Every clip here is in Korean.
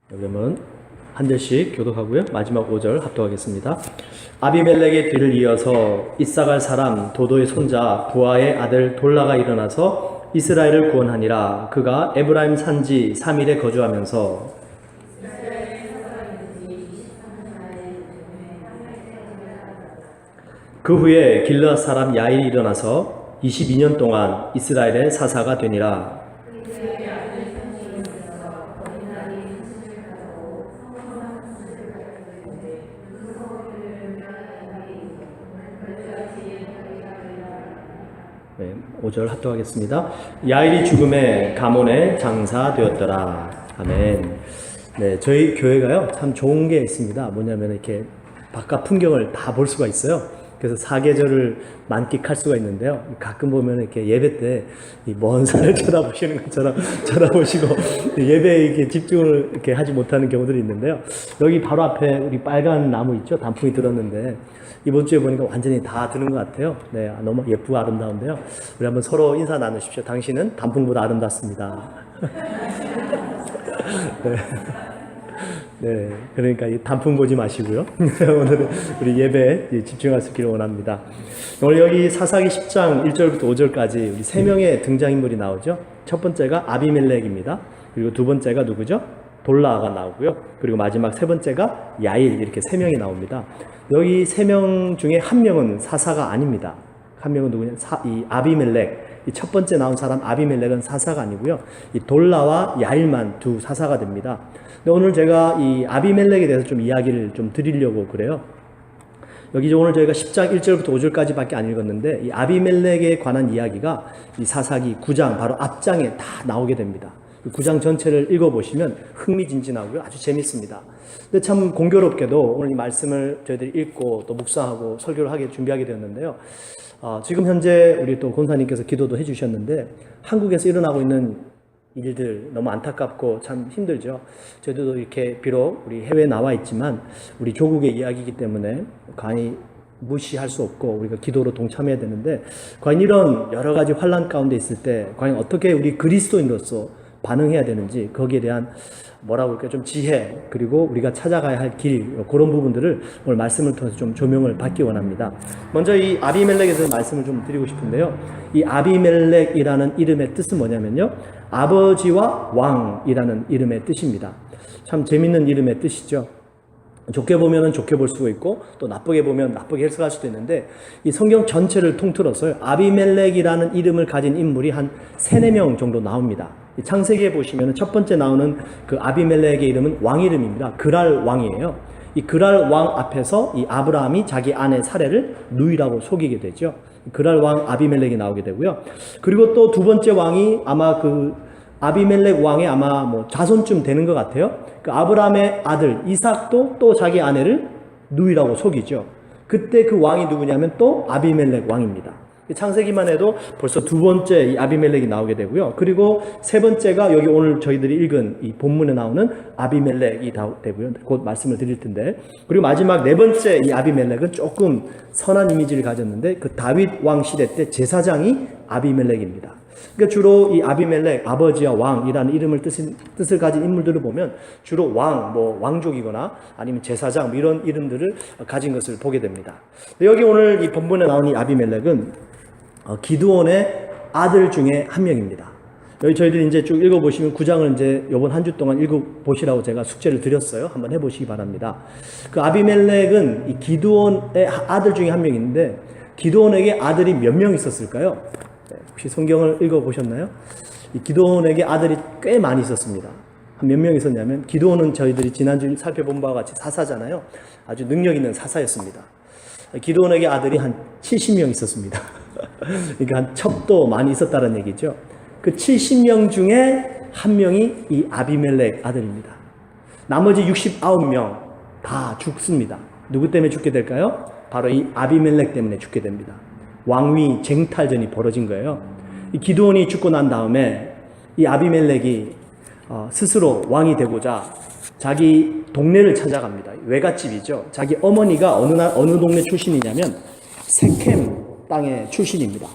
그러면 한 절씩 교독하고요. 마지막 5절 합독하겠습니다. 아비멜렉의 뒤를 이어서 이사갈 사람 도도의 손자 부하의 아들 돌라가 일어나서 이스라엘을 구원하니라. 그가 에브라임 산지 3일에 거주하면서 그 후에 길르앗 사람 야일이 일어나서 22년 동안 이스라엘의 사사가 되니라. 네, 5절 합독하겠습니다. 야일이 죽음에 가문의 장사되었더라. 아멘. 네, 저희 교회가요 참 좋은 게 있습니다. 뭐냐면 이렇게 바깥 풍경을 다 볼 수가 있어요. 그래서 사계절을 만끽할 수가 있는데요. 가끔 보면 이렇게 예배 때 이 먼 산을 쳐다보시는 것처럼 쳐다보시고 예배에 이렇게 집중을 이렇게 하지 못하는 경우들이 있는데요. 여기 바로 앞에 우리 빨간 나무 있죠? 단풍이 들었는데 이번 주에 보니까 완전히 다 드는 것 같아요. 네, 너무 예쁘고 아름다운데요. 우리 한번 서로 인사 나누십시오. 당신은 단풍보다 아름답습니다. 네. 네, 그러니까 이 단풍 보지 마시고요. 오늘은 우리 예배에 집중할 수 있기를 원합니다. 오늘 여기 사사기 10장 1절부터 5절까지 우리 세 명의 등장인물이 나오죠. 첫 번째가 아비멜렉입니다. 그리고 두 번째가 누구죠? 돌라가 나오고요. 그리고 마지막 세 번째가 야일, 이렇게 세 명이 나옵니다. 여기 세 명 중에 한 명은 사사가 아닙니다. 한 명은 누구냐? 이 아비멜렉. 이 첫 번째 나온 사람 아비멜렉은 사사가 아니고요. 이 돌라와 야일만 두 사사가 됩니다. 근데 오늘 제가 이 아비멜렉에 대해서 좀 이야기를 좀 드리려고 그래요. 여기 오늘 저희가 10장 1절부터 5절까지밖에 안 읽었는데 이 아비멜렉에 관한 이야기가 이 사사기 9장 바로 앞장에 다 나오게 됩니다. 9장 전체를 읽어보시면 흥미진진하고요. 아주 재밌습니다. 근데 참 공교롭게도 오늘 이 말씀을 저희들이 읽고 또 묵상하고 설교를 하게 준비하게 되었는데요. 지금 현재 우리 또 권사님께서 기도도 해주셨는데 한국에서 일어나고 있는 일들 너무 안타깝고 참 힘들죠. 저희도 이렇게 비록 우리 해외에 나와 있지만 우리 조국의 이야기이기 때문에 간이 무시할 수 없고 우리가 기도로 동참해야 되는데 과연 이런 여러 가지 환난 가운데 있을 때 과연 어떻게 우리 그리스도인으로서 반응해야 되는지 거기에 대한 뭐라고 할까요? 좀 지혜 그리고 우리가 찾아가야 할 길 그런 부분들을 오늘 말씀을 통해서 좀 조명을 받기 원합니다. 먼저 이 아비멜렉에 대해서 말씀을 좀 드리고 싶은데요. 이 아비멜렉이라는 이름의 뜻은 뭐냐면요. 아버지와 왕이라는 이름의 뜻입니다. 참 재밌는 이름의 뜻이죠. 좋게 보면 좋게 볼 수도 있고 또 나쁘게 보면 나쁘게 해석할 수도 있는데 이 성경 전체를 통틀어서 아비멜렉이라는 이름을 가진 인물이 한 3-4명 정도 나옵니다. 창세기에 보시면 첫 번째 나오는 그 아비멜렉의 이름은 왕 이름입니다. 그랄 왕이에요. 이 그랄 왕 앞에서 이 아브라함이 자기 아내 사레를 누이라고 속이게 되죠. 그랄 왕 아비멜렉이 나오게 되고요. 그리고 또 두 번째 왕이 아마 그 아비멜렉 왕의 아마 뭐 자손쯤 되는 것 같아요. 그 아브라함의 아들 이삭도 또 자기 아내를 누이라고 속이죠. 그때 그 왕이 누구냐면 또 아비멜렉 왕입니다. 창세기만 해도 벌써 두 번째 이 아비멜렉이 나오게 되고요. 그리고 세 번째가 여기 오늘 저희들이 읽은 이 본문에 나오는 아비멜렉이 되고요. 곧 말씀을 드릴 텐데. 그리고 마지막 네 번째 이 아비멜렉은 조금 선한 이미지를 가졌는데 그 다윗 왕 시대 때 제사장이 아비멜렉입니다. 그러니까 주로 이 아비멜렉, 아버지와 왕이라는 이름을 뜻을 가진 인물들을 보면 주로 왕, 뭐 왕족이거나 아니면 제사장 뭐 이런 이름들을 가진 것을 보게 됩니다. 여기 오늘 이 본문에 나온 이 아비멜렉은 기드온의 아들 중에 한 명입니다. 여기 저희들이 이제 쭉 읽어보시면 9장을 이제 이번 한 주 동안 읽어보시라고 제가 숙제를 드렸어요. 한번 해보시기 바랍니다. 그 아비멜렉은 이 기드온의 아들 중에 한 명인데 기드온에게 아들이 몇 명 있었을까요? 혹시 성경을 읽어보셨나요? 이 기드온에게 아들이 꽤 많이 있었습니다. 한 몇 명 있었냐면 기드온은 저희들이 지난주 살펴본 바와 같이 사사잖아요. 아주 능력 있는 사사였습니다. 기드온에게 아들이 한 70명 있었습니다. 그러니까 한 첩도 많이 있었다는 얘기죠. 그 70명 중에 한 명이 이 아비멜렉 아들입니다. 나머지 69명 다 죽습니다. 누구 때문에 죽게 될까요? 바로 이 아비멜렉 때문에 죽게 됩니다. 왕위 쟁탈전이 벌어진 거예요. 이 기드온이 죽고 난 다음에 이 아비멜렉이 스스로 왕이 되고자 자기 동네를 찾아갑니다. 외갓집이죠. 자기 어머니가 어느 동네 출신이냐면 세켐 땅의 출신입니다.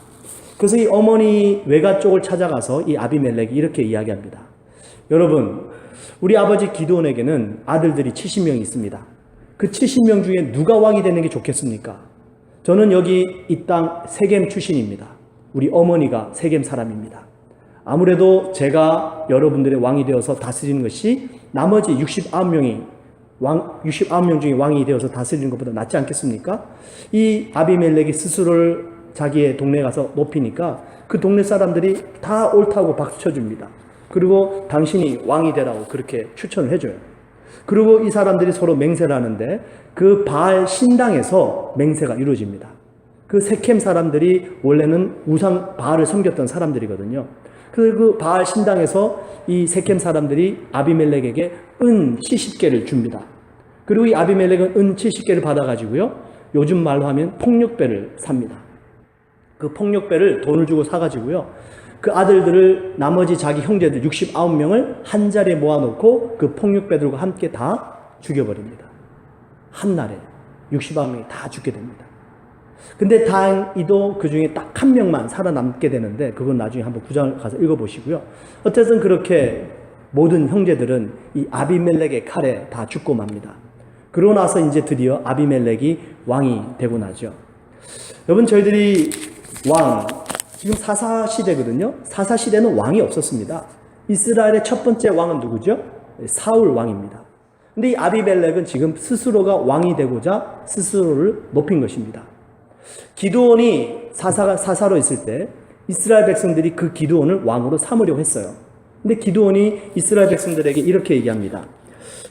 그래서 이 어머니 외가 쪽을 찾아가서 이 아비멜렉이 이렇게 이야기합니다. 여러분, 우리 아버지 기드온에게는 아들들이 70명이 있습니다. 그 70명 중에 누가 왕이 되는 게 좋겠습니까? 저는 여기 이 땅 세겜 출신입니다. 우리 어머니가 세겜 사람입니다. 아무래도 제가 여러분들의 왕이 되어서 다스리는 것이 나머지 69명 중에 왕이 되어서 다스리는 것보다 낫지 않겠습니까? 이 아비멜렉이 스스로를 자기의 동네에 가서 높이니까 그 동네 사람들이 다 옳다고 박수 쳐줍니다. 그리고 당신이 왕이 되라고 그렇게 추천을 해줘요. 그리고 이 사람들이 서로 맹세를 하는데 그 바알 신당에서 맹세가 이루어집니다. 그 세켐 사람들이 원래는 우상 바알을 섬겼던 사람들이거든요. 그 바알 신당에서 이 세켐 사람들이 아비멜렉에게 은 70개를 줍니다. 그리고 이 아비멜렉은 은 70개를 받아가지고요, 요즘 말로 하면 폭력배를 삽니다. 그 폭력배를 돈을 주고 사가지고요, 그 아들들을, 나머지 자기 형제들 69명을 한 자리에 모아놓고 그 폭력배들과 함께 다 죽여버립니다. 한날에 69명이 다 죽게 됩니다. 근데 다행히도 그 중에 딱 한 명만 살아남게 되는데, 그건 나중에 한번 구장을 가서 읽어보시고요. 어쨌든 그렇게 모든 형제들은 이 아비멜렉의 칼에 다 죽고 맙니다. 그러고 나서 이제 드디어 아비멜렉이 왕이 되고 나죠. 여러분, 저희들이 지금 사사시대거든요. 사사시대는 왕이 없었습니다. 이스라엘의 첫 번째 왕은 누구죠? 사울 왕입니다. 근데 이 아비멜렉은 지금 스스로가 왕이 되고자 스스로를 높인 것입니다. 기드온이 사사로 있을 때 이스라엘 백성들이 그 기드온을 왕으로 삼으려고 했어요. 근데 기드온이 이스라엘 백성들에게 이렇게 얘기합니다.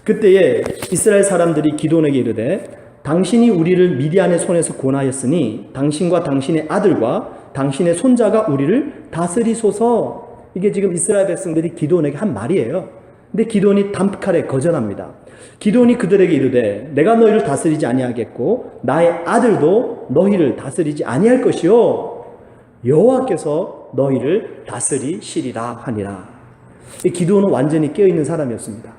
그때에 이스라엘 사람들이 기드온에게 이르되, 당신이 우리를 미디안의 손에서 구원하였으니 당신과 당신의 아들과 당신의 손자가 우리를 다스리소서. 이게 지금 이스라엘 백성들이 기드온에게 한 말이에요. 근데 기드온이 단칼에 거절합니다. 기드온이 그들에게 이르되, 내가 너희를 다스리지 아니하겠고 나의 아들도 너희를 다스리지 아니할 것이요 여호와께서 너희를 다스리시리라 하니라. 기드온은 완전히 깨어있는 사람이었습니다.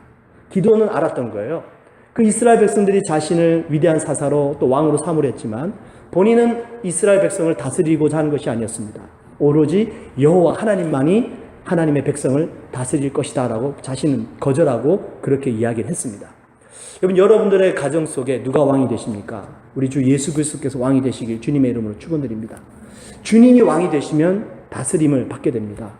기드온은 알았던 거예요. 그 이스라엘 백성들이 자신을 위대한 사사로 또 왕으로 삼으려 했지만 본인은 이스라엘 백성을 다스리고자 하는 것이 아니었습니다. 오로지 여호와 하나님만이 하나님의 백성을 다스릴 것이다 라고 자신은 거절하고 그렇게 이야기를 했습니다. 여러분들의 가정 속에 누가 왕이 되십니까? 우리 주 예수 그리스도께서 왕이 되시길 주님의 이름으로 축원드립니다. 주님이 왕이 되시면 다스림을 받게 됩니다.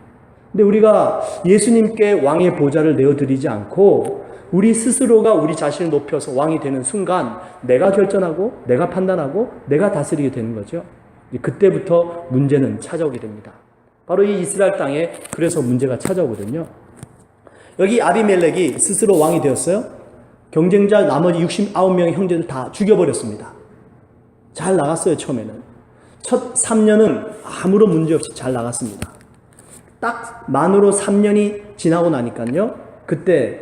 근데 우리가 예수님께 왕의 보좌를 내어드리지 않고 우리 스스로가 우리 자신을 높여서 왕이 되는 순간 내가 결정하고 내가 판단하고 내가 다스리게 되는 거죠. 그때부터 문제는 찾아오게 됩니다. 바로 이 이스라엘 땅에 그래서 문제가 찾아오거든요. 여기 아비멜렉이 스스로 왕이 되었어요. 경쟁자 나머지 69명의 형제들 다 죽여버렸습니다. 잘 나갔어요. 처음에는. 첫 3년은 아무런 문제 없이 잘 나갔습니다. 딱 만으로 3년이 지나고 나니까요, 그때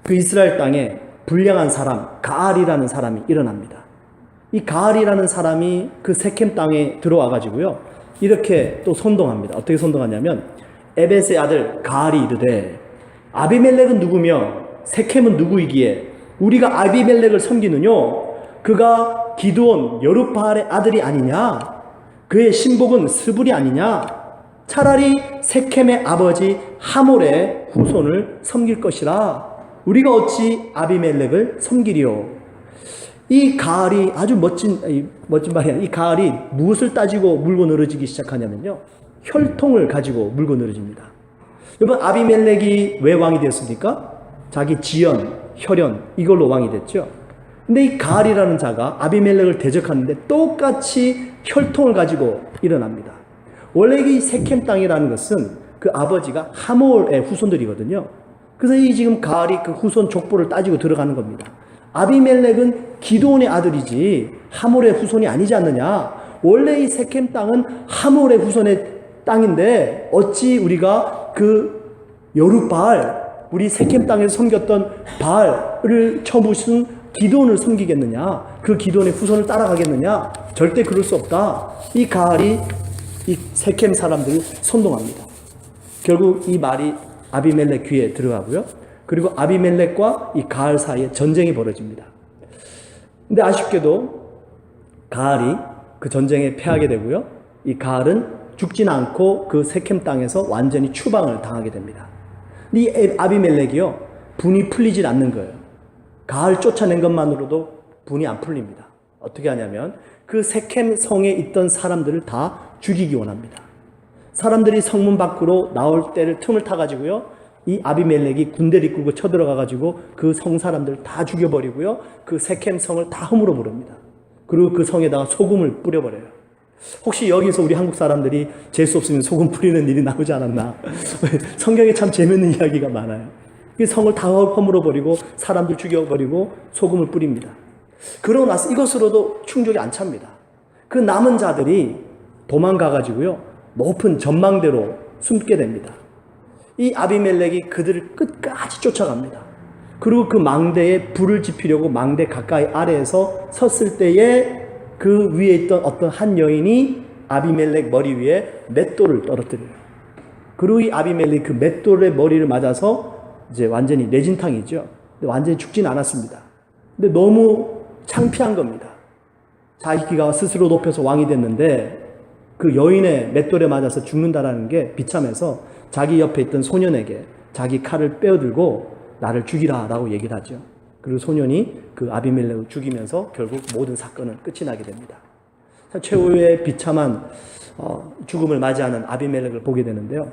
그 이스라엘 땅에 불량한 사람, 가알이라는 사람이 일어납니다. 이 가알이라는 사람이 그 세켐 땅에 들어와 가지고요, 이렇게 또 선동합니다. 어떻게 선동하냐면, 에벳의 아들 가알이 이르되, 아비멜렉은 누구며 세켐은 누구이기에 우리가 아비멜렉을 섬기느뇨? 그가 기드온 여룹바알의 아들이 아니냐? 그의 신복은 스불이 아니냐? 차라리 세켐의 아버지 하몰의 후손을 섬길 것이라. 우리가 어찌 아비멜렉을 섬기리요? 이 가알이 아주 멋진 말이야. 이 가알이 무엇을 따지고 물고 늘어지기 시작하냐면요, 혈통을 가지고 물고 늘어집니다. 여러분, 아비멜렉이 왜 왕이 되었습니까? 자기 지연, 혈연 이걸로 왕이 됐죠. 근데 이 가알이라는 자가 아비멜렉을 대적하는데 똑같이 혈통을 가지고 일어납니다. 원래 이 세켐 땅이라는 것은 그 아버지가 하몰의 후손들이거든요. 그래서 이 지금 가알이 그 후손 족보를 따지고 들어가는 겁니다. 아비멜렉은 기드온의 아들이지 하몰의 후손이 아니지 않느냐. 원래 이 세켐 땅은 하몰의 후손의 땅인데 어찌 우리가 그 여룹바알, 우리 세켐 땅에서 섬겼던 바알을 쳐부순 기드온을 섬기겠느냐? 그 기드온의 후손을 따라가겠느냐? 절대 그럴 수 없다. 이 가알이 이 세켐 사람들을 선동합니다. 결국 이 말이 아비멜렉 귀에 들어가고요. 그리고 아비멜렉과 이 가알 사이에 전쟁이 벌어집니다. 근데 아쉽게도 가알이 그 전쟁에 패하게 되고요. 이 가알은 죽지는 않고 그 세켐 땅에서 완전히 추방을 당하게 됩니다. 이 아비멜렉이요, 분이 풀리질 않는 거예요. 가을 쫓아낸 것만으로도 분이 안 풀립니다. 어떻게 하냐면 그 세켐 성에 있던 사람들을 다 죽이기 원합니다. 사람들이 성문 밖으로 나올 때를 틈을 타가지고요, 이 아비멜렉이 군대를 이끌고 쳐들어가가지고 그 성 사람들 다 죽여버리고요, 그 세켐 성을 다 허물어 버립니다. 그리고 그 성에다가 소금을 뿌려버려요. 혹시 여기서 우리 한국 사람들이 재수 없으면 소금 뿌리는 일이 나오지 않았나? 성경에 참 재밌는 이야기가 많아요. 이 성을 다 허물어 버리고 사람들 죽여버리고 소금을 뿌립니다. 그러고 나서 이것으로도 충족이 안 찹니다. 그 남은 자들이 도망가가지고요, 높은 전망대로 숨게 됩니다. 이 아비멜렉이 그들을 끝까지 쫓아갑니다. 그리고 그 망대에 불을 지피려고 망대 가까이 아래에서 섰을 때에 그 위에 있던 어떤 한 여인이 아비멜렉 머리 위에 맷돌을 떨어뜨려요. 그리고 이 아비멜렉이 그 맷돌의 머리를 맞아서 이제 완전히 뇌진탕이죠. 근데 완전히 죽진 않았습니다. 근데 너무 창피한 겁니다. 자기가 스스로 높여서 왕이 됐는데 그 여인의 맷돌에 맞아서 죽는다라는 게 비참해서 자기 옆에 있던 소년에게 자기 칼을 빼어들고 나를 죽이라라고 얘기를 하죠. 그리고 소년이 그 아비멜렉을 죽이면서 결국 모든 사건은 끝이 나게 됩니다. 최후의 비참한 죽음을 맞이하는 아비멜렉을 보게 되는데요.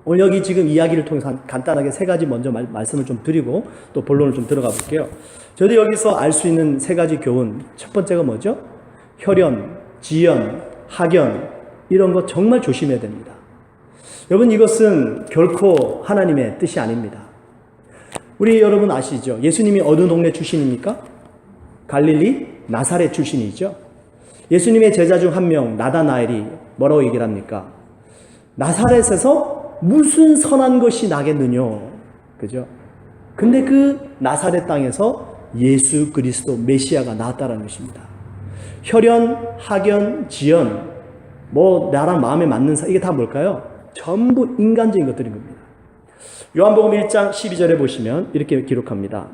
오늘 여기 지금 이야기를 통해서 간단하게 세 가지 먼저 말씀을 좀 드리고 또 본론을 좀 들어가 볼게요. 저도 여기서 알 수 있는 세 가지 교훈, 첫 번째가 뭐죠? 혈연, 지연, 학연, 이런 거 정말 조심해야 됩니다. 여러분, 이것은 결코 하나님의 뜻이 아닙니다. 우리 여러분 아시죠? 예수님이 어느 동네 출신입니까? 갈릴리 나사렛 출신이죠. 예수님의 제자 중 한 명 나다나엘이 뭐라고 얘기를 합니까? 나사렛에서 무슨 선한 것이 나겠느냐, 그죠? 근데 그 나사렛 땅에서 예수 그리스도 메시아가 나왔다는 것입니다. 혈연, 학연, 지연, 뭐 나랑 마음에 맞는 이게 다 뭘까요? 전부 인간적인 것들인 겁니다. 요한복음 1장 12절에 보시면 이렇게 기록합니다.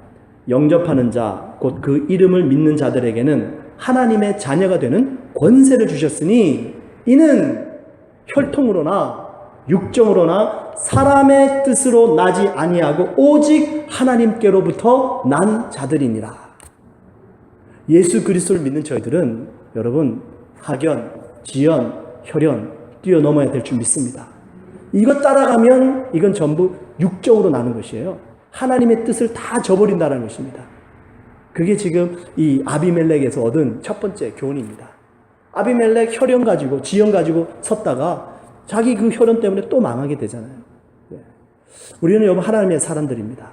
영접하는 자, 곧 그 이름을 믿는 자들에게는 하나님의 자녀가 되는 권세를 주셨으니 이는 혈통으로나 육정으로나 사람의 뜻으로 나지 아니하고 오직 하나님께로부터 난 자들이니라. 예수 그리스도를 믿는 저희들은 여러분 학연, 지연, 혈연 뛰어넘어야 될 줄 믿습니다. 이것 따라가면 이건 전부 육적으로 나는 것이에요. 하나님의 뜻을 다 저버린다는 것입니다. 그게 지금 이 아비멜렉에서 얻은 첫 번째 교훈입니다. 아비멜렉 혈연 가지고 지연 가지고 섰다가 자기 그 혈연 때문에 또 망하게 되잖아요. 우리는 여러분 하나님의 사람들입니다.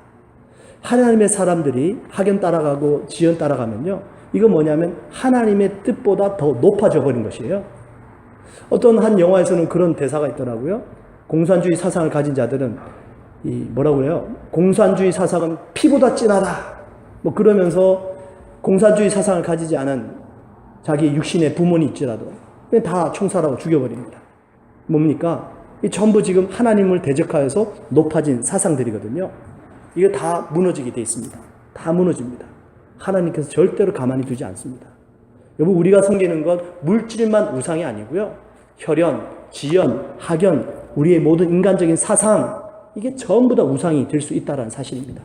하나님의 사람들이 학연 따라가고 지연 따라가면요, 이건 뭐냐면 하나님의 뜻보다 더 높아져 버린 것이에요. 어떤 한 영화에서는 그런 대사가 있더라고요. 공산주의 사상을 가진 자들은 뭐라고 그래요? 공산주의 사상은 피보다 진하다. 뭐 그러면서 공산주의 사상을 가지지 않은 자기 육신의 부모니 있지라도 다 총살하고 죽여버립니다. 뭡니까? 이 전부 지금 하나님을 대적하여서 높아진 사상들이거든요. 이게 다 무너지게 돼 있습니다. 다 무너집니다. 하나님께서 절대로 가만히 두지 않습니다. 여러분, 우리가 섬기는 것 물질만 우상이 아니고요, 혈연, 지연, 학연, 우리의 모든 인간적인 사상, 이게 전부 다 우상이 될 수 있다는 사실입니다.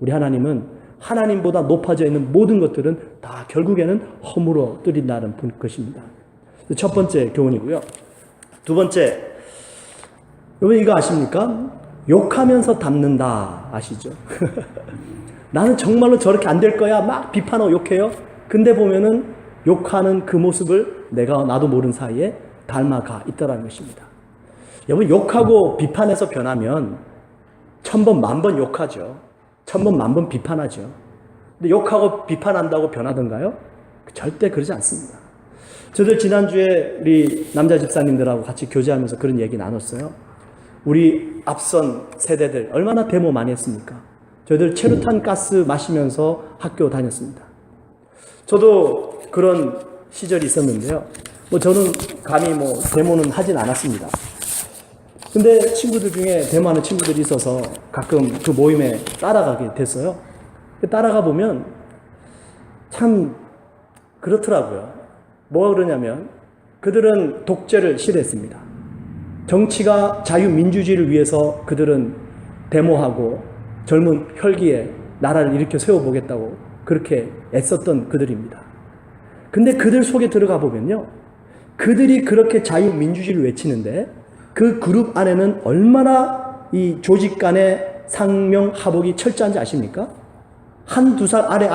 우리 하나님은 하나님보다 높아져 있는 모든 것들은 다 결국에는 허물어 뜨린다는 것입니다. 첫 번째 교훈이고요. 두 번째, 여러분 이거 아십니까? 욕하면서 닮는다 아시죠? 나는 정말로 저렇게 안 될 거야 막 비판하고 욕해요. 근데 보면은 욕하는 그 모습을 나도 모르는 사이에 닮아가 있다는 것입니다. 여러분, 욕하고 비판해서 변하면 1000번, 10,000번 욕하죠. 1000번, 10,000번 비판하죠. 근데 욕하고 비판한다고 변하던가요? 절대 그러지 않습니다. 저도 지난주에 우리 남자 집사님들하고 같이 교제하면서 그런 얘기 나눴어요. 우리 앞선 세대들 얼마나 데모 많이 했습니까? 저희들 체류탄 가스 마시면서 학교 다녔습니다. 저도 그런 시절이 있었는데요. 저는 감히 데모는 하진 않았습니다. 근데 친구들 중에 데모하는 친구들이 있어서 가끔 그 모임에 따라가게 됐어요. 따라가 보면 참 그렇더라고요. 뭐가 그러냐면 그들은 독재를 싫어했습니다. 정치가 자유민주주의를 위해서 그들은 데모하고 젊은 혈기에 나라를 일으켜 세워보겠다고 그렇게 애썼던 그들입니다. 근데 그들 속에 들어가 보면요, 그들이 그렇게 자유민주주의를 외치는데 그 그룹 안에는 얼마나 이 조직 간의 상명하복이 철저한지 아십니까? 한두 살 아래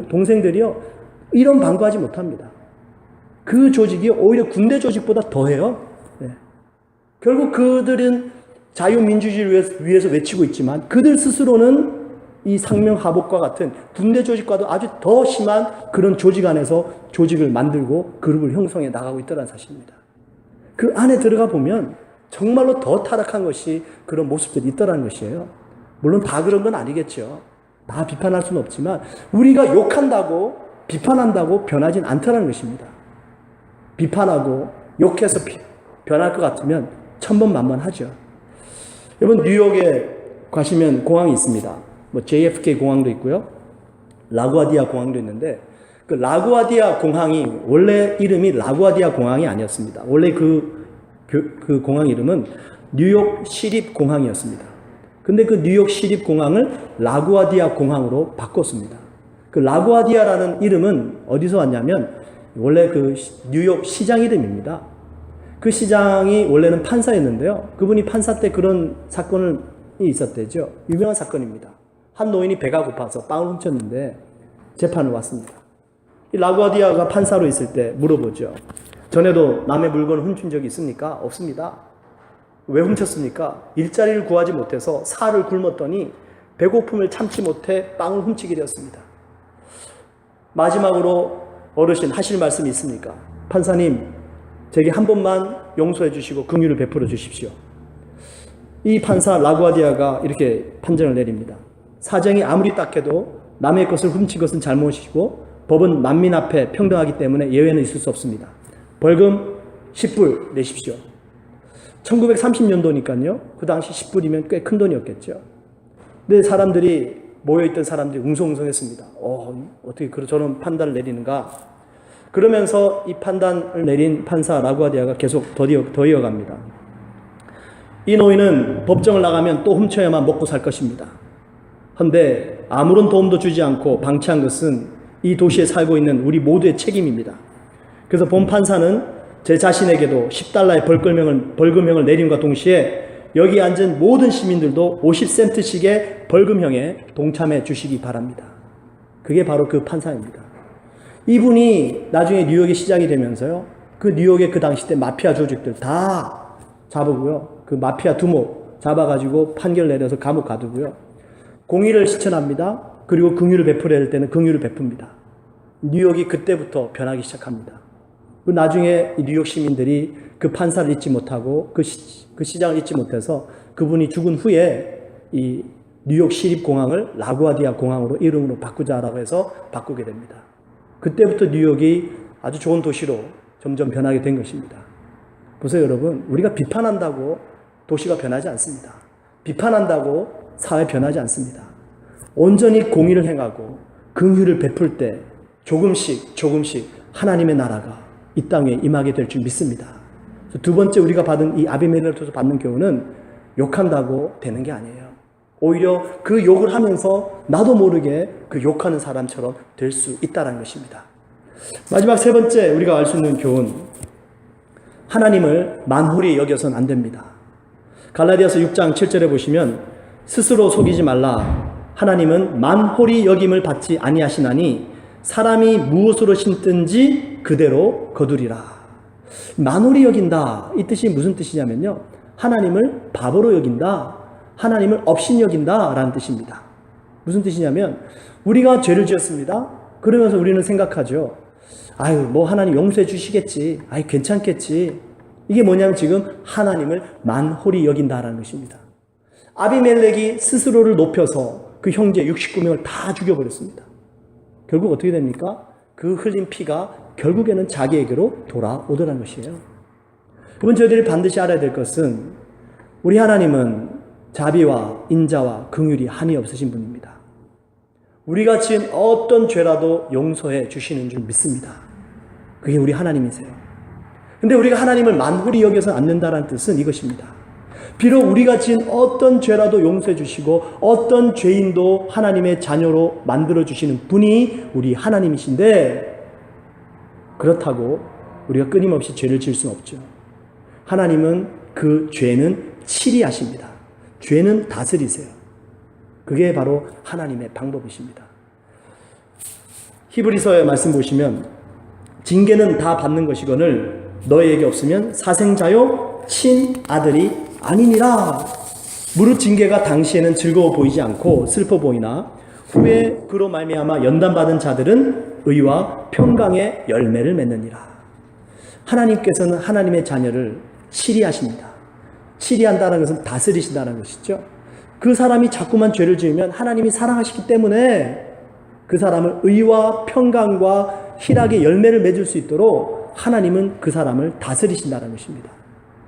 동생들이요, 이런 방구하지 못합니다. 그 조직이 오히려 군대 조직보다 더해요. 네. 결국 그들은 자유민주주의를 위해서 외치고 있지만 그들 스스로는 이 상명하복과 같은 군대 조직과도 아주 더 심한 그런 조직 안에서 조직을 만들고 그룹을 형성해 나가고 있다는 사실입니다. 그 안에 들어가 보면 정말로 더 타락한 것이 그런 모습들이 있다는 것이에요. 물론 다 그런 건 아니겠죠. 다 비판할 수는 없지만 우리가 욕한다고 비판한다고 변하진 않다는 것입니다. 비판하고 욕해서 변할 것 같으면 천번만번하죠. 여러분, 뉴욕에 가시면 공항이 있습니다. 뭐 JFK 공항도 있고요, 라구아디아 공항도 있는데, 그 라구아디아 공항이 원래 이름이 라구아디아 공항이 아니었습니다. 원래 그 공항 이름은 뉴욕 시립 공항이었습니다. 근데 그 뉴욕 시립 공항을 라구아디아 공항으로 바꿨습니다. 그 라구아디아라는 이름은 어디서 왔냐면 원래 그 뉴욕 시장 이름입니다. 그 시장이 원래는 판사였는데요, 그분이 판사 때 그런 사건이 있었대죠. 유명한 사건입니다. 한 노인이 배가 고파서 빵을 훔쳤는데 재판을 왔습니다. 이 라구아디아가 판사로 있을 때 물어보죠. 전에도 남의 물건을 훔친 적이 있습니까? 없습니다. 왜 훔쳤습니까? 일자리를 구하지 못해서 살을 굶었더니 배고픔을 참지 못해 빵을 훔치게 되었습니다. 마지막으로 어르신 하실 말씀이 있습니까? 판사님, 제게 한 번만 용서해 주시고 긍휼을 베풀어 주십시오. 이 판사 라구아디아가 이렇게 판정을 내립니다. 사정이 아무리 딱해도 남의 것을 훔친 것은 잘못이고 법은 만민 앞에 평등하기 때문에 예외는 있을 수 없습니다. 벌금 10불 내십시오. 1930년도니까요. 그 당시 10불이면 꽤 큰 돈이었겠죠. 근데 모여있던 사람들이 웅성웅성했습니다. 어떻게 저런 판단을 내리는가. 그러면서 이 판단을 내린 판사 라구아디아가 계속 더 이어갑니다. 이 노인은 법정을 나가면 또 훔쳐야만 먹고 살 것입니다. 그런데 아무런 도움도 주지 않고 방치한 것은 이 도시에 살고 있는 우리 모두의 책임입니다. 그래서 본 판사는 제 자신에게도 10달러의 벌금형을 내림과 동시에 여기 앉은 모든 시민들도 50센트씩의 벌금형에 동참해 주시기 바랍니다. 그게 바로 그 판사입니다. 이분이 나중에 뉴욕의 시장이 되면서요, 그 뉴욕의 그 당시 때 마피아 조직들 다 잡으고요, 그 마피아 두목 잡아가지고 판결 내려서 감옥 가두고요, 공의를 실천합니다. 그리고 긍휼을 베풀어야 할 때는 긍휼을 베풉니다. 뉴욕이 그때부터 변하기 시작합니다. 그 나중에 이 뉴욕 시민들이 그 판사를 잊지 못하고 그 시장을 잊지 못해서 그분이 죽은 후에 이 뉴욕 시립공항을 라구아디아 공항으로 이름으로 바꾸자라고 해서 바꾸게 됩니다. 그때부터 뉴욕이 아주 좋은 도시로 점점 변하게 된 것입니다. 보세요, 여러분. 우리가 비판한다고 도시가 변하지 않습니다. 비판한다고 사회 변하지 않습니다. 온전히 공의를 행하고 긍휼을 베풀 때 조금씩 하나님의 나라가 이 땅에 임하게 될 줄 믿습니다. 두 번째 우리가 받은 이 아비멜렉을 통해서 받는 교훈은 욕한다고 되는 게 아니에요. 오히려 그 욕을 하면서 나도 모르게 그 욕하는 사람처럼 될 수 있다는 것입니다. 마지막 세 번째 우리가 알 수 있는 교훈, 하나님을 만홀히 여겨서는 안 됩니다. 갈라디아서 6장 7절에 보시면 스스로 속이지 말라. 하나님은 만홀히 여김을 받지 아니하시나니 사람이 무엇으로 심든지 그대로 거두리라. 만홀히 여긴다, 이 뜻이 무슨 뜻이냐면요, 하나님을 바보로 여긴다, 하나님을 업신 여긴다 라는 뜻입니다. 무슨 뜻이냐면 우리가 죄를 지었습니다. 그러면서 우리는 생각하죠. 뭐 하나님 용서해 주시겠지, 괜찮겠지. 이게 뭐냐면 지금 하나님을 만홀히 여긴다라는 것입니다. 아비멜렉이 스스로를 높여서 그 형제 69명을 다 죽여버렸습니다. 결국 어떻게 됩니까? 그 흘린 피가 결국에는 자기에게로 돌아오더라는 것이에요. 여러분, 저희들이 반드시 알아야 될 것은 우리 하나님은 자비와 인자와 긍휼이 한이 없으신 분입니다. 우리가 지은 어떤 죄라도 용서해 주시는 줄 믿습니다. 그게 우리 하나님이세요. 근데 우리가 하나님을 만홀히 여겨서 않는다는 뜻은 이것입니다. 비록 우리가 지은 어떤 죄라도 용서해 주시고 어떤 죄인도 하나님의 자녀로 만들어 주시는 분이 우리 하나님이신데, 그렇다고 우리가 끊임없이 죄를 지을 수는 없죠. 하나님은 그 죄는 치리하십니다. 죄는 다스리세요. 그게 바로 하나님의 방법이십니다. 히브리서의 말씀 보시면 징계는 다 받는 것이거늘 너희에게 없으면 사생자요 친아들이 아니니라. 무릇 징계가 당시에는 즐거워 보이지 않고 슬퍼 보이나 후에 그로 말미암아 연단받은 자들은 의와 평강의 열매를 맺느니라. 하나님께서는 하나님의 자녀를 치리하십니다. 치리한다는 것은 다스리신다는 것이죠. 그 사람이 자꾸만 죄를 지으면 하나님이 사랑하시기 때문에 그 사람을 의와 평강과 희락의 열매를 맺을 수 있도록 하나님은 그 사람을 다스리신다는 것입니다.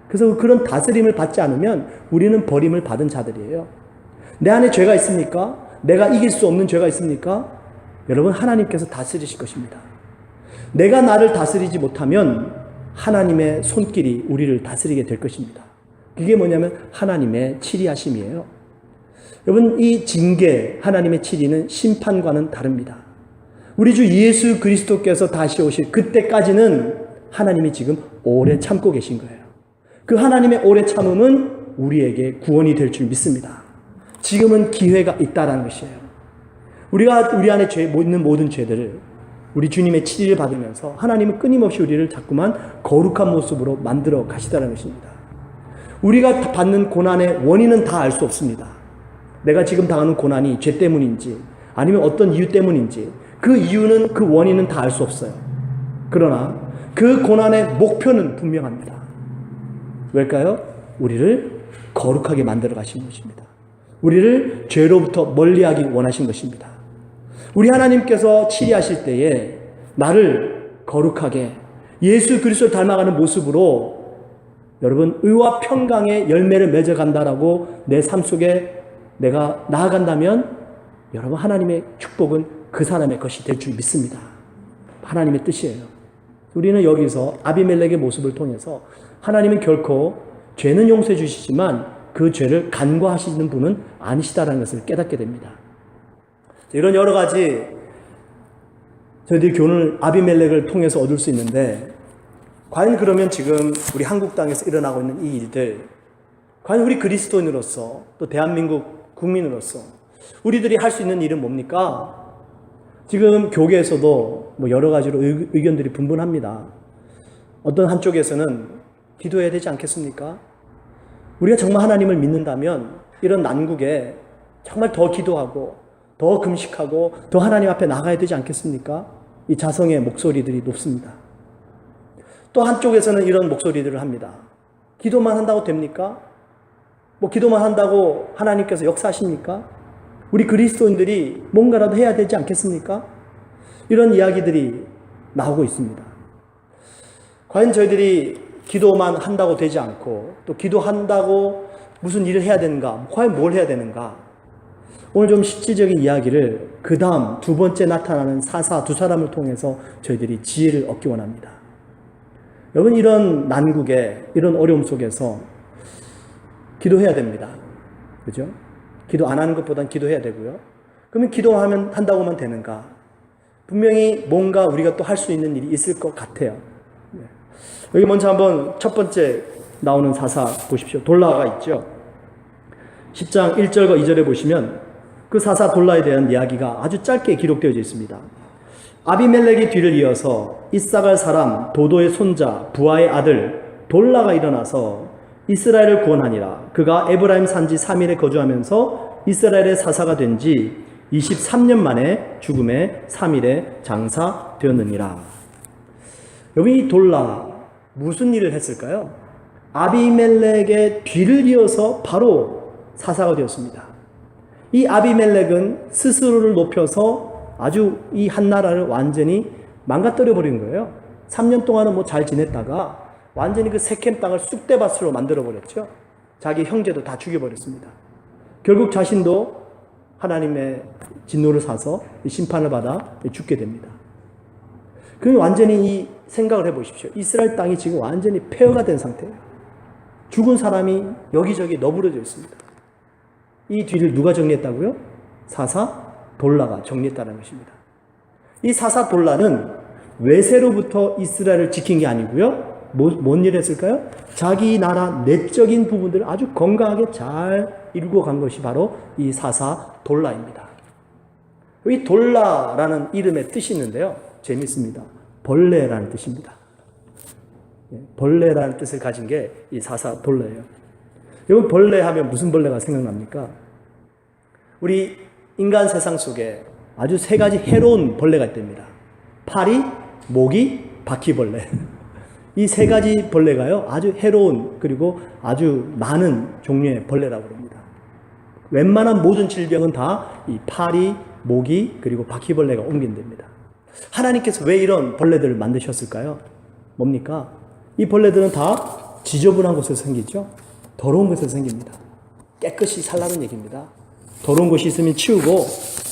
그래서 그런 다스림을 받지 않으면 우리는 버림을 받은 자들이에요. 내 안에 죄가 있습니까? 내가 이길 수 없는 죄가 있습니까? 여러분, 하나님께서 다스리실 것입니다. 내가 나를 다스리지 못하면 하나님의 손길이 우리를 다스리게 될 것입니다. 그게 뭐냐면 하나님의 치리하심이에요. 여러분, 이 징계, 하나님의 치리는 심판과는 다릅니다. 우리 주 예수 그리스도께서 다시 오실 그때까지는 하나님이 지금 오래 참고 계신 거예요. 그 하나님의 오래 참음은 우리에게 구원이 될 줄 믿습니다. 지금은 기회가 있다라는 것이에요. 우리가 우리 안에 있는 모든 죄들을 우리 주님의 치리를 받으면서 하나님은 끊임없이 우리를 자꾸만 거룩한 모습으로 만들어 가시다는 것입니다. 우리가 받는 고난의 원인은 다 알 수 없습니다. 내가 지금 당하는 고난이 죄 때문인지 아니면 어떤 이유 때문인지 그 이유는, 그 원인은 다 알 수 없어요. 그러나 그 고난의 목표는 분명합니다. 왜일까요? 우리를 거룩하게 만들어 가신 것입니다. 우리를 죄로부터 멀리하기 원하신 것입니다. 우리 하나님께서 치리하실 때에 나를 거룩하게 예수 그리스도를 닮아가는 모습으로 여러분 의와 평강의 열매를 맺어간다라고 내 삶 속에 내가 나아간다면 여러분 하나님의 축복은 그 사람의 것이 될 줄 믿습니다. 하나님의 뜻이에요. 우리는 여기서 아비멜렉의 모습을 통해서 하나님은 결코 죄는 용서해 주시지만 그 죄를 간과하시는 분은 아니시다라는 것을 깨닫게 됩니다. 이런 여러 가지 저희들이 교훈을 아비멜렉을 통해서 얻을 수 있는데, 과연 그러면 지금 우리 한국 땅에서 일어나고 있는 이 일들, 과연 우리 그리스도인으로서 또 대한민국 국민으로서 우리들이 할 수 있는 일은 뭡니까? 지금 교계에서도 뭐 여러 가지로 의견들이 분분합니다. 어떤 한쪽에서는 기도해야 되지 않겠습니까? 우리가 정말 하나님을 믿는다면 이런 난국에 정말 더 기도하고 더 금식하고 더 하나님 앞에 나가야 되지 않겠습니까? 이 자성의 목소리들이 높습니다. 또 한쪽에서는 이런 목소리들을 합니다. 기도만 한다고 됩니까? 뭐 기도만 한다고 하나님께서 역사하십니까? 우리 그리스도인들이 뭔가라도 해야 되지 않겠습니까? 이런 이야기들이 나오고 있습니다. 과연 저희들이 기도만 한다고 되지 않고 또 기도한다고 무슨 일을 해야 되는가? 과연 뭘 해야 되는가? 오늘 좀 실질적인 이야기를 그 다음 두 번째 나타나는 사사 두 사람을 통해서 저희들이 지혜를 얻기 원합니다. 여러분, 이런 난국에 이런 어려움 속에서 기도해야 됩니다. 그죠? 기도 안 하는 것보단 기도해야 되고요. 그러면 기도하면 한다고만 되는가? 분명히 뭔가 우리가 또 할 수 있는 일이 있을 것 같아요. 여기 먼저 한번 첫 번째 나오는 사사 보십시오. 돌라가 있죠. 10장 1절과 2절에 보시면 그 사사 돌라에 대한 이야기가 아주 짧게 기록되어 있습니다. 아비멜렉의 뒤를 이어서 이사갈 사람 도도의 손자 부하의 아들 돌라가 일어나서 이스라엘을 구원하니라. 그가 에브라임 산지 3일에 거주하면서 이스라엘의 사사가 된 지 23년 만에 죽음의 3일에 장사되었느니라. 여기 이 돌라 무슨 일을 했을까요? 아비멜렉의 뒤를 이어서 바로 사사가 되었습니다. 이 아비멜렉은 스스로를 높여서 아주 이 한 나라를 완전히 망가뜨려 버린 거예요. 3년 동안은 뭐 잘 지냈다가 완전히 그 세겜 땅을 쑥대밭으로 만들어 버렸죠. 자기 형제도 다 죽여버렸습니다. 결국 자신도 하나님의 진노를 사서 심판을 받아 죽게 됩니다. 그 완전히 이 생각을 해보십시오. 이스라엘 땅이 지금 완전히 폐허가 된 상태예요. 죽은 사람이 여기저기 너부러져 있습니다. 이 뒤를 누가 정리했다고요? 사사돌라가 정리했다는 것입니다. 이 사사돌라는 외세로부터 이스라엘을 지킨 게 아니고요. 뭔 일을 했을까요? 자기 나라 내적인 부분들을 아주 건강하게 잘 이루고 간 것이 바로 이 사사돌라입니다. 이 돌라라는 이름의 뜻이 있는데요. 재밌습니다. 벌레라는 뜻입니다. 벌레라는 뜻을 가진 게 이 사사돌라예요. 여러분, 벌레 하면 무슨 벌레가 생각납니까? 우리 인간 세상 속에 아주 세 가지 해로운 벌레가 있답니다. 파리, 모기, 바퀴벌레. 이 세 가지 벌레가요, 아주 해로운, 그리고 아주 많은 종류의 벌레라고 합니다. 웬만한 모든 질병은 다 이 파리, 모기, 그리고 바퀴벌레가 옮긴답니다. 하나님께서 왜 이런 벌레들을 만드셨을까요? 뭡니까? 이 벌레들은 다 지저분한 곳에서 생기죠. 더러운 곳에서 생깁니다. 깨끗이 살라는 얘기입니다. 더러운 곳이 있으면 치우고,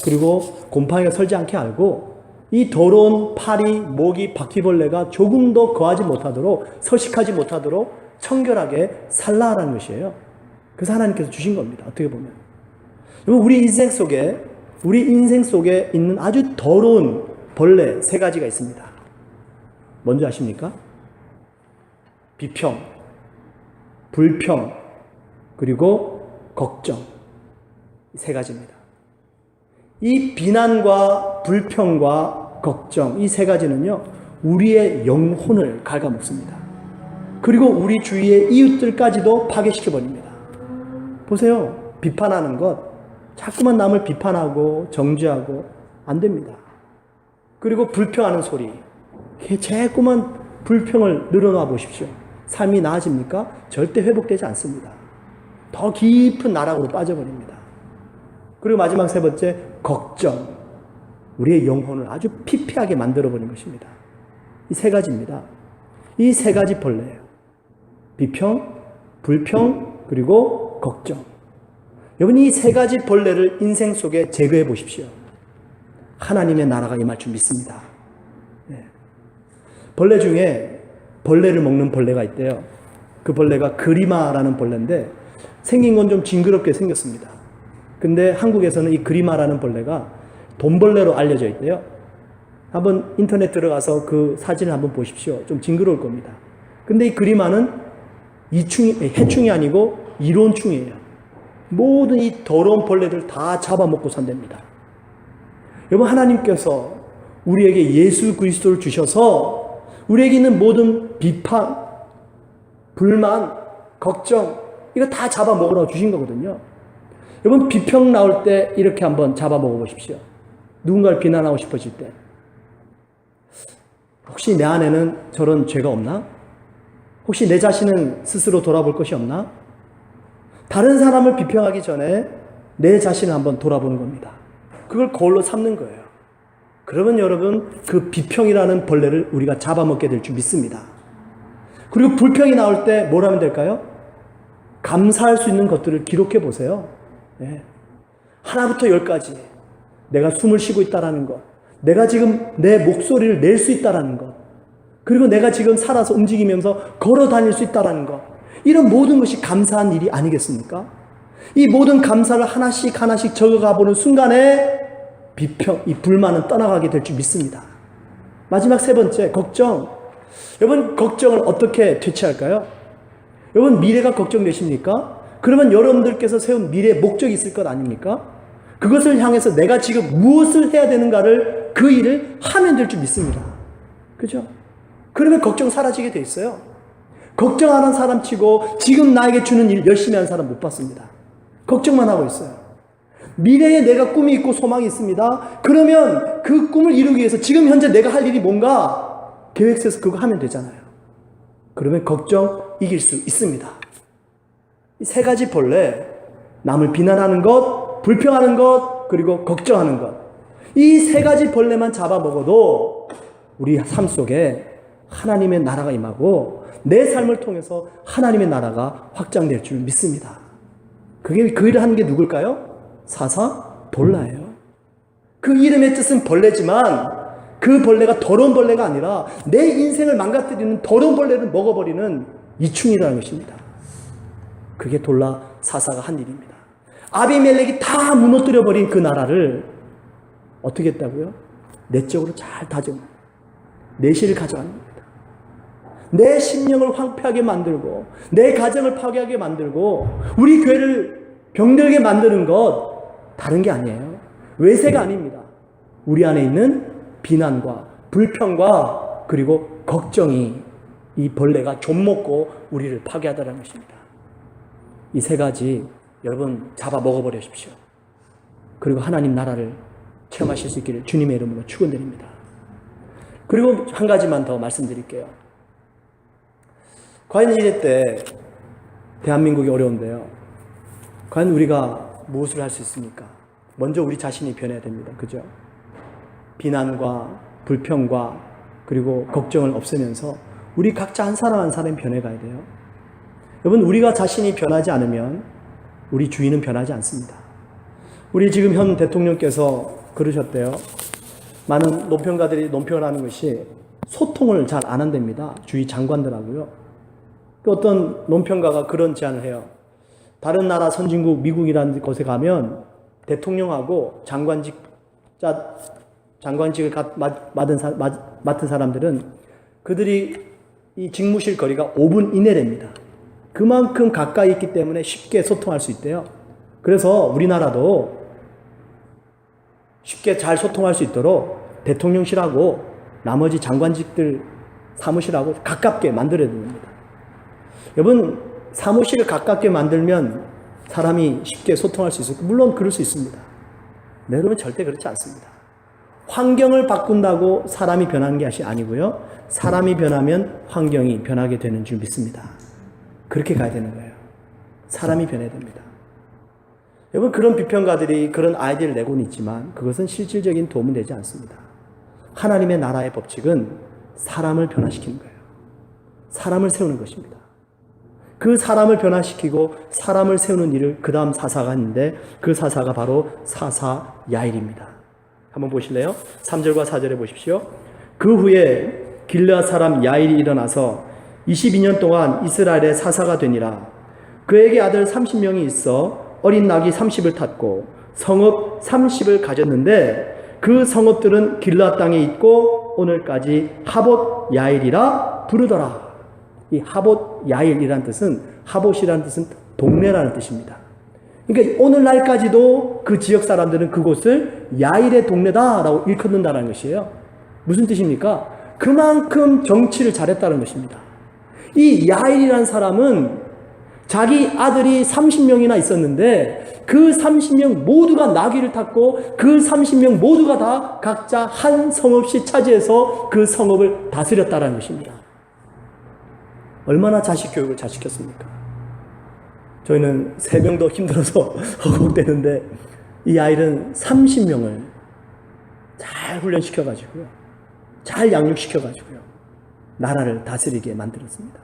그리고 곰팡이가 설지 않게 알고, 이 더러운 파리, 모기, 바퀴벌레가 조금 더 거하지 못하도록, 서식하지 못하도록 청결하게 살라라는 것이에요. 그래서 하나님께서 주신 겁니다. 어떻게 보면. 우리 인생 속에 있는 아주 더러운 벌레 세 가지가 있습니다. 뭔지 아십니까? 비평, 불평, 그리고 걱정. 이 세 가지입니다. 이 비난과 불평과 걱정, 이 세 가지는요, 우리의 영혼을 갉아먹습니다. 그리고 우리 주위의 이웃들까지도 파괴시켜버립니다. 보세요. 비판하는 것, 자꾸만 남을 비판하고 정죄하고 안 됩니다. 그리고 불평하는 소리, 자꾸만 불평을 늘어놔 보십시오. 삶이 나아집니까? 절대 회복되지 않습니다. 더 깊은 나락으로 빠져버립니다. 그리고 마지막 세 번째, 걱정. 우리의 영혼을 아주 피폐하게 만들어버린 것입니다. 이 세 가지입니다. 이 세 가지 벌레예요. 비평, 불평, 그리고 걱정. 여러분, 이 세 가지 벌레를 인생 속에 제거해 보십시오. 하나님의 나라가 임할 줄 믿습니다. 벌레 중에 벌레를 먹는 벌레가 있대요. 그 벌레가 그리마라는 벌레인데 생긴 건 좀 징그럽게 생겼습니다. 근데 한국에서는 이 그리마라는 벌레가 돈벌레로 알려져 있대요. 한번 인터넷 들어가서 그 사진을 한번 보십시오. 좀 징그러울 겁니다. 근데 이 그리마는 해충이 아니고 이론충이에요. 모든 이 더러운 벌레들 다 잡아먹고 산답니다. 여러분, 하나님께서 우리에게 예수 그리스도를 주셔서 우리에게 있는 모든 비판, 불만, 걱정, 이거 다 잡아먹으라고 주신 거거든요. 여러분, 비평 나올 때 이렇게 한번 잡아먹어 보십시오. 누군가를 비난하고 싶어질 때. 혹시 내 안에는 저런 죄가 없나? 혹시 내 자신은 스스로 돌아볼 것이 없나? 다른 사람을 비평하기 전에 내 자신을 한번 돌아보는 겁니다. 그걸 거울로 삼는 거예요. 그러면 여러분, 그 비평이라는 벌레를 우리가 잡아먹게 될 줄 믿습니다. 그리고 불평이 나올 때 뭘 하면 될까요? 감사할 수 있는 것들을 기록해 보세요. 하나부터 열까지 내가 숨을 쉬고 있다는 것, 내가 지금 내 목소리를 낼 수 있다는 것, 그리고 내가 지금 살아서 움직이면서 걸어 다닐 수 있다는 것, 이런 모든 것이 감사한 일이 아니겠습니까? 이 모든 감사를 하나씩 하나씩 적어가 보는 순간에 비평, 이 불만은 떠나가게 될 줄 믿습니다. 마지막 세 번째, 걱정. 여러분, 걱정을 어떻게 퇴치할까요? 여러분, 미래가 걱정되십니까? 그러면 여러분들께서 세운 미래의 목적이 있을 것 아닙니까? 그것을 향해서 내가 지금 무엇을 해야 되는가를, 그 일을 하면 될 줄 믿습니다. 그죠? 그러면 걱정 사라지게 돼 있어요. 걱정하는 사람 치고 지금 나에게 주는 일 열심히 하는 사람 못 봤습니다. 걱정만 하고 있어요. 미래에 내가 꿈이 있고 소망이 있습니다. 그러면 그 꿈을 이루기 위해서 지금 현재 내가 할 일이 뭔가 계획 세워서 그거 하면 되잖아요. 그러면 걱정 이길 수 있습니다. 이 세 가지 벌레, 남을 비난하는 것, 불평하는 것, 그리고 걱정하는 것, 이 세 가지 벌레만 잡아먹어도 우리 삶 속에 하나님의 나라가 임하고 내 삶을 통해서 하나님의 나라가 확장될 줄 믿습니다. 그 일을 하는 게 누굴까요? 사사돌라예요. 그 이름의 뜻은 벌레지만 그 벌레가 더러운 벌레가 아니라 내 인생을 망가뜨리는 더러운 벌레를 먹어버리는 이충이라는 것입니다. 그게 돌라 사사가 한 일입니다. 아비멜렉이 다 무너뜨려버린 그 나라를 어떻게 했다고요? 내적으로 잘 다져 내실을 가져가는 겁니다. 내 심령을 황폐하게 만들고 내 가정을 파괴하게 만들고 우리 교회를 병들게 만드는 것 다른 게 아니에요. 외세가 아닙니다. 우리 안에 있는 비난과 불평과 그리고 걱정이 이 벌레가 좀먹고 우리를 파괴하더라는 것입니다. 이 세 가지 여러분 잡아 먹어버리십시오. 그리고 하나님 나라를 체험하실 수 있기를 주님의 이름으로 축원드립니다. 그리고 한 가지만 더 말씀드릴게요. 과연 이럴 때 대한민국이 어려운데요. 과연 우리가 무엇을 할 수 있습니까? 먼저 우리 자신이 변해야 됩니다. 그죠? 비난과 불평과 그리고 걱정을 없애면서 우리 각자 한 사람 한 사람이 변해가야 돼요. 여러분, 우리가 자신이 변하지 않으면 우리 주인은 변하지 않습니다. 우리 지금 현 대통령께서 그러셨대요. 많은 논평가들이 논평을 하는 것이 소통을 잘 안 한답니다. 주위 장관들하고요. 또 어떤 논평가가 그런 제안을 해요. 다른 나라 선진국 미국이라는 곳에 가면 대통령하고 장관직을 맡은 사람들은 그들이 이 직무실 거리가 5분 이내랍니다. 그만큼 가까이 있기 때문에 쉽게 소통할 수 있대요. 그래서 우리나라도 쉽게 잘 소통할 수 있도록 대통령실하고 나머지 장관직들 사무실하고 가깝게 만들어야 됩니다. 여러분, 사무실을 가깝게 만들면 사람이 쉽게 소통할 수 있을까? 물론 그럴 수 있습니다. 네, 여러분 절대 그렇지 않습니다. 환경을 바꾼다고 사람이 변하는 것이 아니고요. 사람이 변하면 환경이 변하게 되는 줄 믿습니다. 그렇게 가야 되는 거예요. 사람이 변해야 됩니다. 여러분, 그런 비평가들이 그런 아이디어를 내고는 있지만 그것은 실질적인 도움은 되지 않습니다. 하나님의 나라의 법칙은 사람을 변화시키는 거예요. 사람을 세우는 것입니다. 그 사람을 변화시키고 사람을 세우는 일을 그 다음 사사가 했는데 그 사사가 바로 사사 야일입니다. 한번 보실래요? 3절과 4절에 보십시오. 그 후에 길르앗 사람 야일이 일어나서 22년 동안 이스라엘의 사사가 되니라. 그에게 아들 30명이 있어 어린 낙이 30을 탔고 성읍 30을 가졌는데 그 성읍들은 길르앗 땅에 있고 오늘까지 하봇 야일이라 부르더라. 이 하봇 야일이라는 뜻은, 하봇이라는 뜻은 동네라는 뜻입니다. 그러니까 오늘날까지도 그 지역 사람들은 그곳을 야일의 동네다라고 일컫는다는 것이에요. 무슨 뜻입니까? 그만큼 정치를 잘했다는 것입니다. 이 야일이라는 사람은 자기 아들이 30명이나 있었는데 그 30명 모두가 나귀를 탔고 그 30명 모두가 다 각자 한 성읍씩 차지해서 그 성읍을 다스렸다는 것입니다. 얼마나 자식 교육을 잘 시켰습니까? 저희는 3명도 힘들어서 허걱대는데 이 아이는 30명을 잘 훈련시켜가지고요. 잘 양육시켜가지고요. 나라를 다스리게 만들었습니다.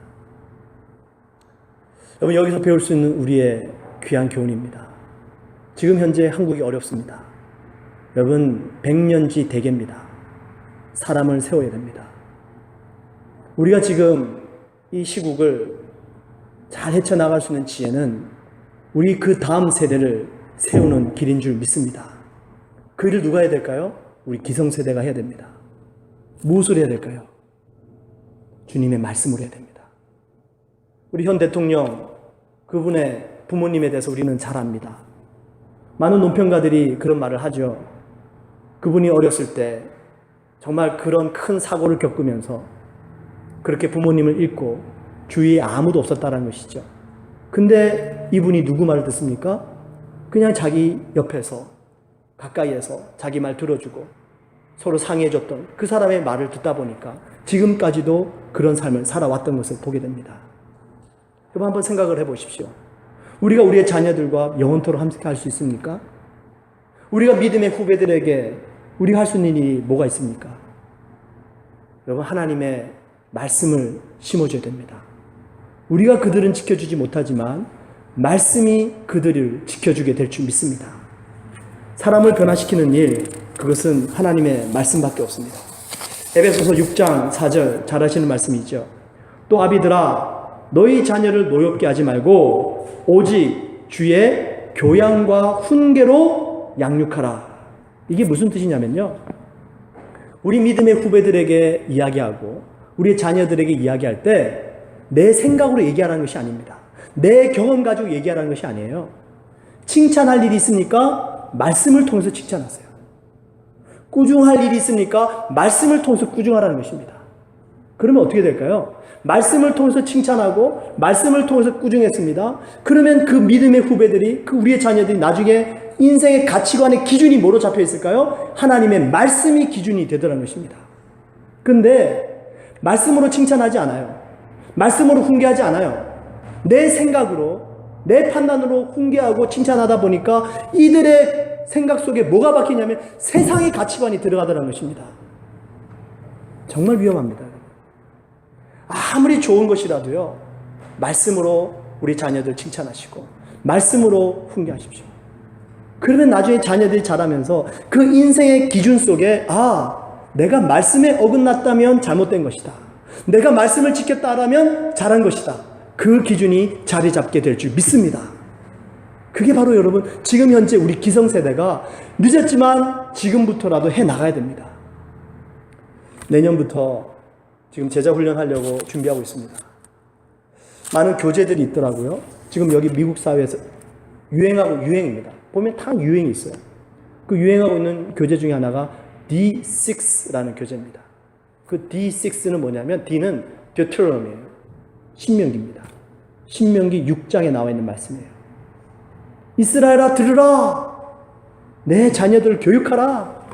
여러분, 여기서 배울 수 있는 우리의 귀한 교훈입니다. 지금 현재 한국이 어렵습니다. 여러분, 100년지 대계입니다. 사람을 세워야 됩니다. 우리가 지금 이 시국을 잘 헤쳐나갈 수 있는 지혜는 우리 그 다음 세대를 세우는 길인 줄 믿습니다. 그 일을 누가 해야 될까요? 우리 기성세대가 해야 됩니다. 무엇을 해야 될까요? 주님의 말씀을 해야 됩니다. 우리 현 대통령, 그분의 부모님에 대해서 우리는 잘 압니다. 많은 논평가들이 그런 말을 하죠. 그분이 어렸을 때 정말 그런 큰 사고를 겪으면서 그렇게 부모님을 잃고 주위에 아무도 없었다는 것이죠. 근데 이분이 누구 말을 듣습니까? 그냥 자기 옆에서 가까이에서 자기 말 들어주고 서로 상의해줬던 그 사람의 말을 듣다 보니까 지금까지도 그런 삶을 살아왔던 것을 보게 됩니다. 여러분, 한번 생각을 해보십시오. 우리가 우리의 자녀들과 영원토록 함께 할 수 있습니까? 우리가 믿음의 후배들에게 우리가 할 수 있는 일이 뭐가 있습니까? 여러분, 하나님의 말씀을 심어줘야 됩니다. 우리가 그들은 지켜주지 못하지만 말씀이 그들을 지켜주게 될 줄 믿습니다. 사람을 변화시키는 일, 그것은 하나님의 말씀밖에 없습니다. 에베소서 6장 4절 잘 아시는 말씀이죠. 또 아비들아, 너희 자녀를 노엽게 하지 말고 오직 주의 교양과 훈계로 양육하라. 이게 무슨 뜻이냐면요, 우리 믿음의 후배들에게 이야기하고 우리 자녀들에게 이야기할 때 내 생각으로 얘기하라는 것이 아닙니다. 내 경험 가지고 얘기하라는 것이 아니에요. 칭찬할 일이 있습니까? 말씀을 통해서 칭찬하세요. 꾸중할 일이 있습니까? 말씀을 통해서 꾸중하라는 것입니다. 그러면 어떻게 될까요? 말씀을 통해서 칭찬하고 말씀을 통해서 꾸중했습니다. 그러면 그 믿음의 후배들이, 그 우리의 자녀들이 나중에 인생의 가치관의 기준이 뭐로 잡혀 있을까요? 하나님의 말씀이 기준이 되더라는 것입니다. 근데 말씀으로 칭찬하지 않아요. 말씀으로 훈계하지 않아요. 내 생각으로, 내 판단으로 훈계하고 칭찬하다 보니까 이들의 생각 속에 뭐가 박히냐면 세상의 가치관이 들어가더라는 것입니다. 정말 위험합니다. 아무리 좋은 것이라도요, 말씀으로 우리 자녀들 칭찬하시고 말씀으로 훈계하십시오. 그러면 나중에 자녀들이 자라면서 그 인생의 기준 속에 내가 말씀에 어긋났다면 잘못된 것이다, 내가 말씀을 지켰다라면 잘한 것이다, 그 기준이 자리 잡게 될 줄 믿습니다. 그게 바로 여러분, 지금 현재 우리 기성세대가 늦었지만 지금부터라도 해나가야 됩니다. 내년부터 지금 제자 훈련하려고 준비하고 있습니다. 많은 교재들이 있더라고요. 지금 여기 미국 사회에서 유행입니다. 보면 다 유행이 있어요. 그 유행하고 있는 교재 중에 하나가 D6라는 교재입니다. 그 D6는 뭐냐면, D는 Deuteronomy예요. 신명기입니다. 신명기 6장에 나와 있는 말씀이에요. 이스라엘아 들으라, 내 자녀들을 교육하라,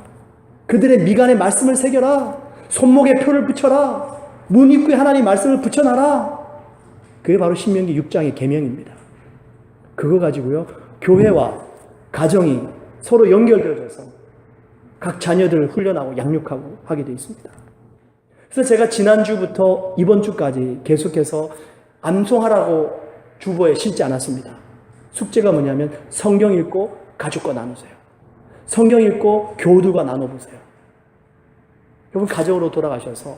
그들의 미간에 말씀을 새겨라, 손목에 표를 붙여라, 문 입구에 하나님 말씀을 붙여놔라. 그게 바로 신명기 6장의 계명입니다. 그거 가지고요, 교회와 가정이 서로 연결되어져서 각 자녀들을 훈련하고 양육하고 하게 되어 있습니다. 그래서 제가 지난주부터 이번 주까지 계속해서 암송하라고 주보에 실지 않았습니다. 숙제가 뭐냐면 성경 읽고 가족과 나누세요. 성경 읽고 교우들과 나눠보세요. 여러분, 가정으로 돌아가셔서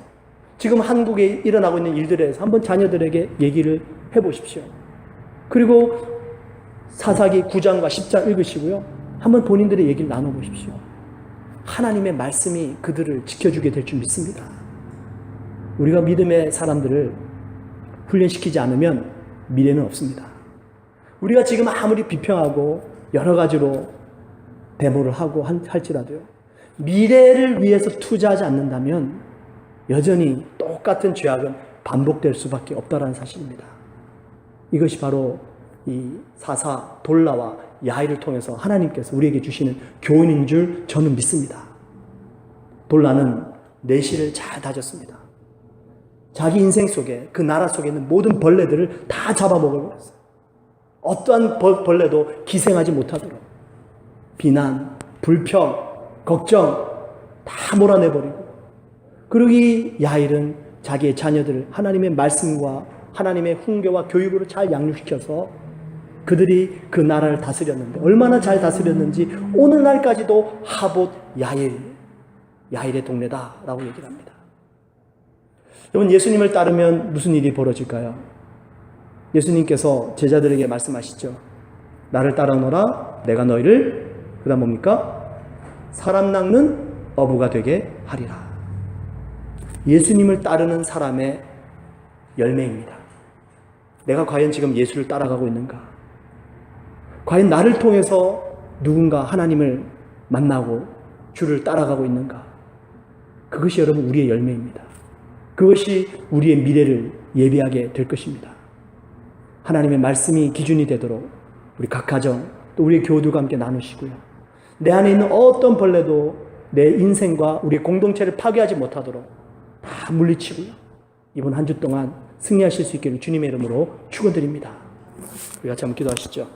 지금 한국에 일어나고 있는 일들에 대해서 한번 자녀들에게 얘기를 해보십시오. 그리고 사사기 9장과 10장 읽으시고요, 한번 본인들의 얘기를 나눠보십시오. 하나님의 말씀이 그들을 지켜주게 될 줄 믿습니다. 우리가 믿음의 사람들을 훈련시키지 않으면 미래는 없습니다. 우리가 지금 아무리 비평하고 여러 가지로 데모를 하고 할지라도요, 미래를 위해서 투자하지 않는다면 여전히 똑같은 죄악은 반복될 수밖에 없다는 사실입니다. 이것이 바로 이 사사 돌라와 야이를 통해서 하나님께서 우리에게 주시는 교훈인 줄 저는 믿습니다. 돌라는 내실을 잘 다졌습니다. 자기 인생 속에, 그 나라 속에 있는 모든 벌레들을 다 잡아먹어버렸어요. 어떠한 벌레도 기생하지 못하도록 비난, 불평, 걱정 다 몰아내버리고, 그리고 이 야일은 자기의 자녀들을 하나님의 말씀과 하나님의 훈계와 교육으로 잘 양육시켜서 그들이 그 나라를 다스렸는데, 얼마나 잘 다스렸는지 오늘날까지도 하봇 야일의 동네다라고 얘기를 합니다. 여러분, 예수님을 따르면 무슨 일이 벌어질까요? 예수님께서 제자들에게 말씀하시죠. 나를 따르노라, 내가 너희를, 그 다음 뭡니까? 사람 낚는 어부가 되게 하리라. 예수님을 따르는 사람의 열매입니다. 내가 과연 지금 예수를 따라가고 있는가? 과연 나를 통해서 누군가 하나님을 만나고 주를 따라가고 있는가? 그것이 여러분 우리의 열매입니다. 그것이 우리의 미래를 예비하게 될 것입니다. 하나님의 말씀이 기준이 되도록 우리 각 가정, 또 우리의 교우들과 함께 나누시고요, 내 안에 있는 어떤 벌레도 내 인생과 우리의 공동체를 파괴하지 못하도록 다 물리치고요, 이번 한 주 동안 승리하실 수 있기를 주님의 이름으로 축원드립니다. 우리 같이 한번 기도하시죠.